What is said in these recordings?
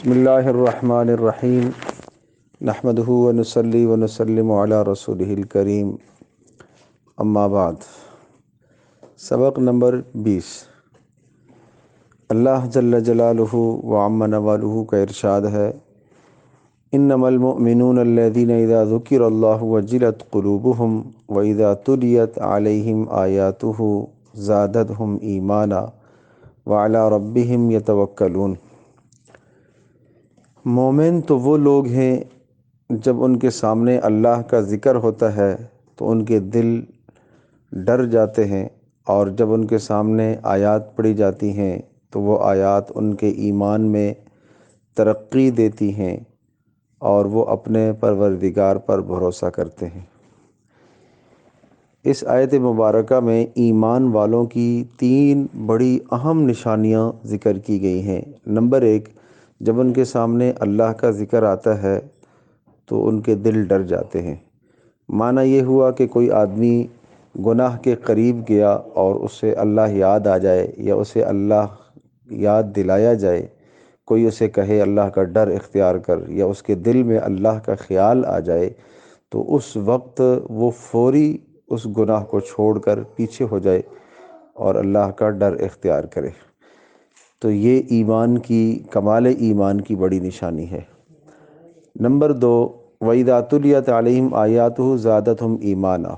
بسم اللہ الرحمن الرحیم نحمدہ ونصلی ونسلم علی رسولہ الکریم اما بعد۔ سبق نمبر 20۔ اللہ جل جلالہ وعم نوالہ کا ارشاد ہے، انما المؤمنون الذین اذا ذکر اللہ وجلت قلوبہم واذا تلیت علیہم آیاتہ زادتہم ایمانا وعلی ربہم یتوکلون۔ مومن تو وہ لوگ ہیں جب ان کے سامنے اللہ کا ذکر ہوتا ہے تو ان کے دل ڈر جاتے ہیں، اور جب ان کے سامنے آیات پڑھی جاتی ہیں تو وہ آیات ان کے ایمان میں ترقی دیتی ہیں اور وہ اپنے پروردگار پر بھروسہ کرتے ہیں۔ اس آیت مبارکہ میں ایمان والوں کی 3 بڑی اہم نشانیاں ذکر کی گئی ہیں۔ نمبر 1، جب ان کے سامنے اللہ کا ذکر آتا ہے تو ان کے دل ڈر جاتے ہیں۔ معنی یہ ہوا کہ کوئی آدمی گناہ کے قریب گیا اور اسے اللہ یاد آ جائے یا اسے اللہ یاد دلایا جائے، کوئی اسے کہے اللہ کا ڈر اختیار کر، یا اس کے دل میں اللہ کا خیال آ جائے، تو اس وقت وہ فوری اس گناہ کو چھوڑ کر پیچھے ہو جائے اور اللہ کا ڈر اختیار کرے۔ تو یہ ایمان کی، کمال ایمان کی بڑی نشانی ہے۔ نمبر 2، وَإِذَا تُلِيَتْ عَلَيْهِمْ آيَاتُهُ زَادَتْهُمْ ایمانا۔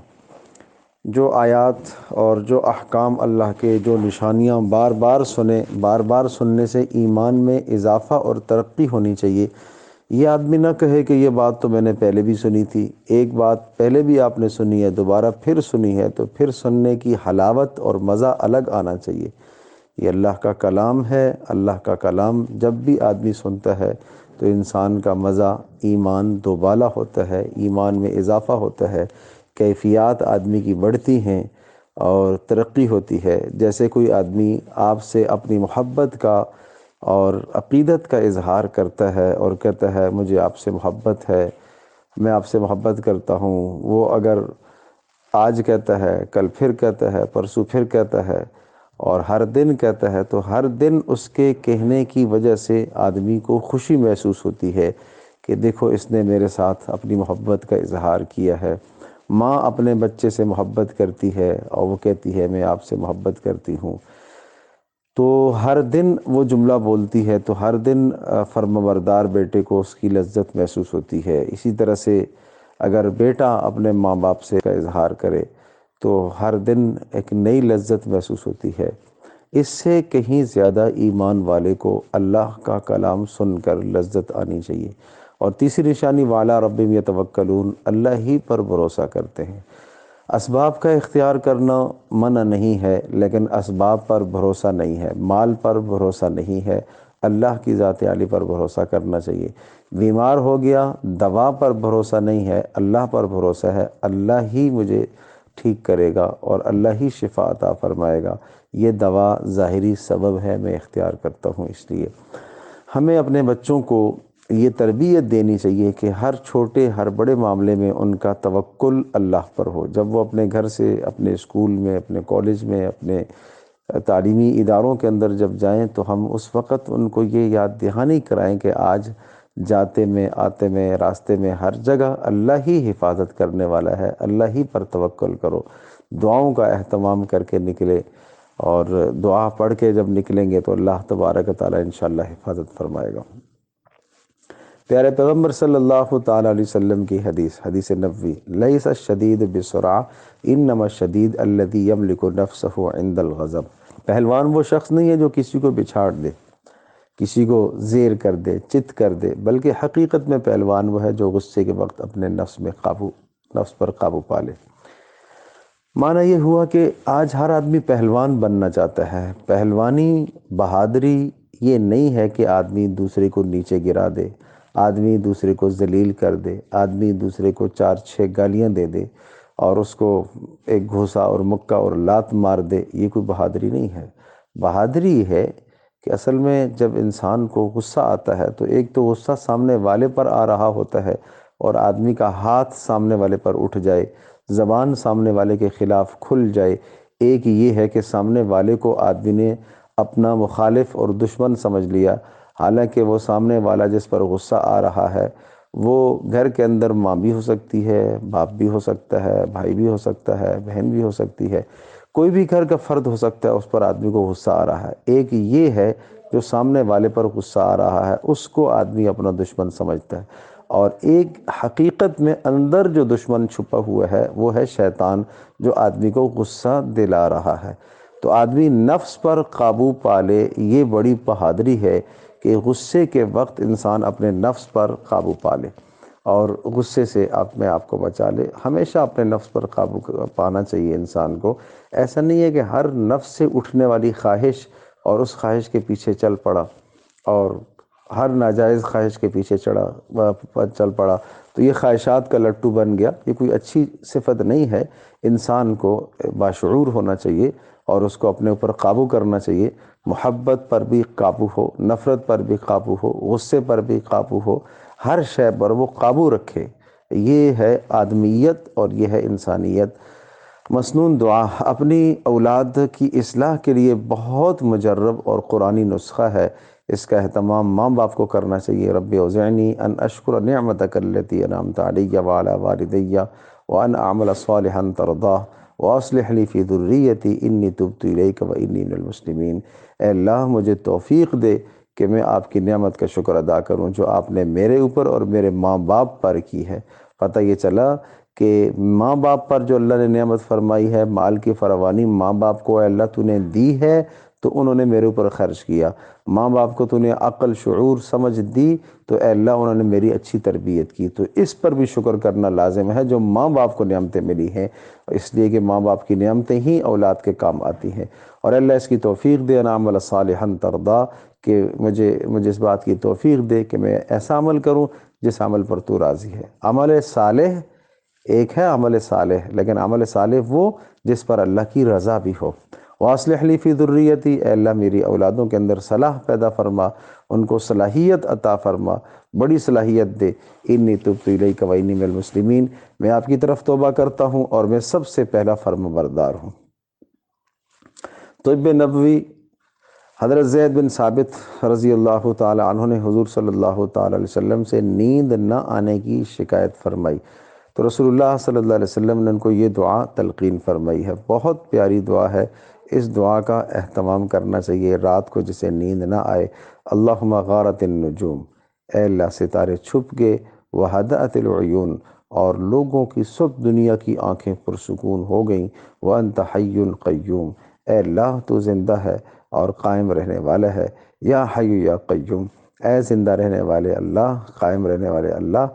جو آیات اور جو احکام اللہ کے، جو نشانیاں بار بار سننے سے ایمان میں اضافہ اور ترقی ہونی چاہیے۔ یہ آدمی نہ کہے کہ یہ بات تو میں نے پہلے بھی سنی تھی، ایک بات پہلے بھی آپ نے سنی ہے، دوبارہ پھر سنی ہے، تو پھر سننے کی حلاوت اور مزہ الگ آنا چاہیے۔ یہ اللہ کا کلام ہے، اللہ کا کلام جب بھی آدمی سنتا ہے تو انسان کا مزہ، ایمان دوبالا ہوتا ہے، ایمان میں اضافہ ہوتا ہے، کیفیات آدمی کی بڑھتی ہیں اور ترقی ہوتی ہے۔ جیسے کوئی آدمی آپ سے اپنی محبت کا اور عقیدت کا اظہار کرتا ہے اور کہتا ہے مجھے آپ سے محبت ہے، میں آپ سے محبت کرتا ہوں، وہ اگر آج کہتا ہے، کل پھر کہتا ہے، پرسوں پھر کہتا ہے اور ہر دن کہتا ہے، تو ہر دن اس کے کہنے کی وجہ سے آدمی کو خوشی محسوس ہوتی ہے کہ دیکھو اس نے میرے ساتھ اپنی محبت کا اظہار کیا ہے۔ ماں اپنے بچے سے محبت کرتی ہے اور وہ کہتی ہے میں آپ سے محبت کرتی ہوں، تو ہر دن وہ جملہ بولتی ہے تو ہر دن فرمانبردار بیٹے کو اس کی لذت محسوس ہوتی ہے۔ اسی طرح سے اگر بیٹا اپنے ماں باپ سے کا اظہار کرے تو ہر دن ایک نئی لذت محسوس ہوتی ہے۔ اس سے کہیں زیادہ ایمان والے کو اللہ کا کلام سن کر لذت آنی چاہیے۔ اور تیسری نشانی وعلی ربہم یتوکلون، اللہ ہی پر بھروسہ کرتے ہیں۔ اسباب کا اختیار کرنا منع نہیں ہے، لیکن اسباب پر بھروسہ نہیں ہے، مال پر بھروسہ نہیں ہے، اللہ کی ذات عالی پر بھروسہ کرنا چاہیے۔ بیمار ہو گیا، دوا پر بھروسہ نہیں ہے، اللہ پر بھروسہ ہے، اللہ ہی مجھے ٹھیک کرے گا اور اللہ ہی شفا عطا فرمائے گا۔ یہ دوا ظاہری سبب ہے، میں اختیار کرتا ہوں۔ اس لیے ہمیں اپنے بچوں کو یہ تربیت دینی چاہیے کہ ہر چھوٹے ہر بڑے معاملے میں ان کا توکل اللہ پر ہو۔ جب وہ اپنے گھر سے اپنے اسکول میں، اپنے کالج میں، اپنے تعلیمی اداروں کے اندر جب جائیں تو ہم اس وقت ان کو یہ یاد دہانی کرائیں کہ آج جاتے میں، آتے میں، راستے میں، ہر جگہ اللہ ہی حفاظت کرنے والا ہے، اللہ ہی پر توکل کرو۔ دعاؤں کا اہتمام کر کے نکلے، اور دعا پڑھ کے جب نکلیں گے تو اللہ تبارک و تعالی انشاءاللہ حفاظت فرمائے گا۔ پیارے پیغمبر صلی اللہ تعالی علیہ وسلم کی حدیث نبوی، لیس الشدید بسرعہ انما الشدید الذی یملک نفسہ عند الغضب۔ پہلوان وہ شخص نہیں ہے جو کسی کو بچھاڑ دے، کسی کو زیر کر دے، چت کر دے، بلکہ حقیقت میں پہلوان وہ ہے جو غصے کے وقت اپنے نفس پر قابو پا لے۔ معنی یہ ہوا کہ آج ہر آدمی پہلوان بننا چاہتا ہے۔ پہلوانی، بہادری یہ نہیں ہے کہ آدمی دوسرے کو نیچے گرا دے، آدمی دوسرے کو ذلیل کر دے، آدمی دوسرے کو 4-6 گالیاں دے دے اور اس کو ایک گھوسا اور مکہ اور لات مار دے۔ یہ کوئی بہادری نہیں ہے۔ بہادری ہے کہ اصل میں جب انسان کو غصہ آتا ہے تو ایک تو غصہ سامنے والے پر آ رہا ہوتا ہے اور آدمی کا ہاتھ سامنے والے پر اٹھ جائے، زبان سامنے والے کے خلاف کھل جائے۔ ایک یہ ہے کہ سامنے والے کو آدمی نے اپنا مخالف اور دشمن سمجھ لیا، حالانکہ وہ سامنے والا جس پر غصہ آ رہا ہے وہ گھر کے اندر ماں بھی ہو سکتی ہے، باپ بھی ہو سکتا ہے، بھائی بھی ہو سکتا ہے، بہن بھی ہو سکتی ہے، کوئی بھی گھر کا فرد ہو سکتا ہے، اس پر آدمی کو غصہ آ رہا ہے۔ ایک یہ ہے جو سامنے والے پر غصہ آ رہا ہے اس کو آدمی اپنا دشمن سمجھتا ہے، اور ایک حقیقت میں اندر جو دشمن چھپا ہوا ہے وہ ہے شیطان، جو آدمی کو غصہ دلا رہا ہے۔ تو آدمی نفس پر قابو پا لے، یہ بڑی بہادری ہے کہ غصے کے وقت انسان اپنے نفس پر قابو پا لے اور غصے سے اپنے آپ کو بچا لے۔ ہمیشہ اپنے نفس پر قابو پانا چاہیے انسان کو۔ ایسا نہیں ہے کہ ہر نفس سے اٹھنے والی خواہش اور اس خواہش کے پیچھے چل پڑا، اور ہر ناجائز خواہش کے پیچھے چل پڑا تو یہ خواہشات کا لٹو بن گیا۔ یہ کوئی اچھی صفت نہیں ہے۔ انسان کو باشعور ہونا چاہیے اور اس کو اپنے اوپر قابو کرنا چاہیے۔ محبت پر بھی قابو ہو، نفرت پر بھی قابو ہو، غصے پر بھی قابو ہو، ہر شے پر وہ قابو رکھے۔ یہ ہے آدمیت اور یہ ہے انسانیت۔ مسنون دعا اپنی اولاد کی اصلاح کے لیے بہت مجرب اور قرآنی نسخہ ہے۔ اس کا اہتمام ماں باپ کو کرنا چاہیے۔ رب اوزعنی ان اشکر نعمتک التی انعمت علی وعلی والدی وان اعمل صالحا ترضاہ واصلح لی فی ذریتی انی تبت الیک وانی من المسلمین۔ اے اللہ مجھے توفیق دے کہ میں آپ کی نعمت کا شکر ادا کروں جو آپ نے میرے اوپر اور میرے ماں باپ پر کی ہے۔ پتہ یہ چلا کہ ماں باپ پر جو اللہ نے نعمت فرمائی ہے، مال کی فراوانی ماں باپ کو اے اللہ تو نے دی ہے تو انہوں نے میرے اوپر خرچ کیا۔ ماں باپ کو تو نے عقل، شعور، سمجھ دی تو اے اللہ انہوں نے میری اچھی تربیت کی۔ تو اس پر بھی شکر کرنا لازم ہے جو ماں باپ کو نعمتیں ملی ہیں، اس لیے کہ ماں باپ کی نعمتیں ہی اولاد کے کام آتی ہیں۔ اور اللہ اس کی توفیق دے، ان اعمل صالحا ترضا، کہ مجھے اس بات کی توفیق دے کہ میں ایسا عمل کروں جس عمل پر تو راضی ہے۔ عمل صالح ایک ہے عمل صالح، لیکن عمل صالح وہ جس پر اللہ کی رضا بھی ہو۔ واصلح لی فی ذریتی، اے اللہ میری اولادوں کے اندر صلاح پیدا فرما، ان کو صلاحیت عطا فرما، بڑی صلاحیت دے۔ انی تبت الیک وانی من المسلمین، میں آپ کی طرف توبہ کرتا ہوں اور میں سب سے پہلا فرما بردار ہوں۔ طب نبوی، حضرت زید بن ثابت رضی اللہ تعالی عنہ نے حضور صلی اللہ تعالی علیہ وسلم سے نیند نہ آنے کی شکایت فرمائی تو رسول اللہ صلی اللہ علیہ وسلم نے ان کو یہ دعا تلقین فرمائی ہے۔ بہت پیاری دعا ہے، اس دعا کا اہتمام کرنا چاہیے رات کو جسے نیند نہ آئے۔ اللہم غارت النجوم، اے اللہ ستارے چھپ گئے، وہدأت العیون، اور لوگوں کی سب دنیا کی آنکھیں پرسکون ہو گئیں، وانت حی قیوم، اے اللہ تو زندہ ہے اور قائم رہنے والا ہے۔ یا حی یا قیوم، اے زندہ رہنے والے اللہ، قائم رہنے والے اللہ۔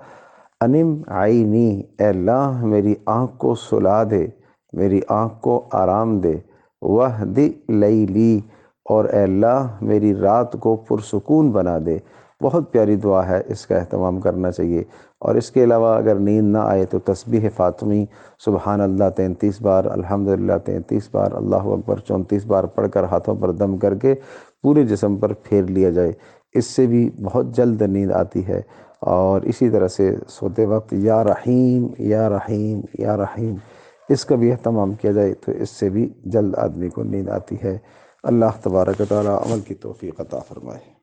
انم عینی، اے اللہ میری آنکھ کو سلا دے، میری آنکھ کو آرام دے۔ وہدی لیلی، اور اے اللہ میری رات کو پرسکون بنا دے۔ بہت پیاری دعا ہے، اس کا اہتمام کرنا چاہیے۔ اور اس کے علاوہ اگر نیند نہ آئے تو تسبیح فاطمی سبحان اللہ 33 بار، الحمدللہ 33 بار، اللہ اکبر 34 بار پڑھ کر ہاتھوں پر دم کر کے پورے جسم پر پھیر لیا جائے، اس سے بھی بہت جلد نیند آتی ہے۔ اور اسی طرح سے سوتے وقت یا رحیم یا رحیم یا رحیم، اس کا بھی اہتمام کیا جائے تو اس سے بھی جلد آدمی کو نیند آتی ہے۔ اللہ تبارک و تعالی عمل کی توفیق عطا فرمائے۔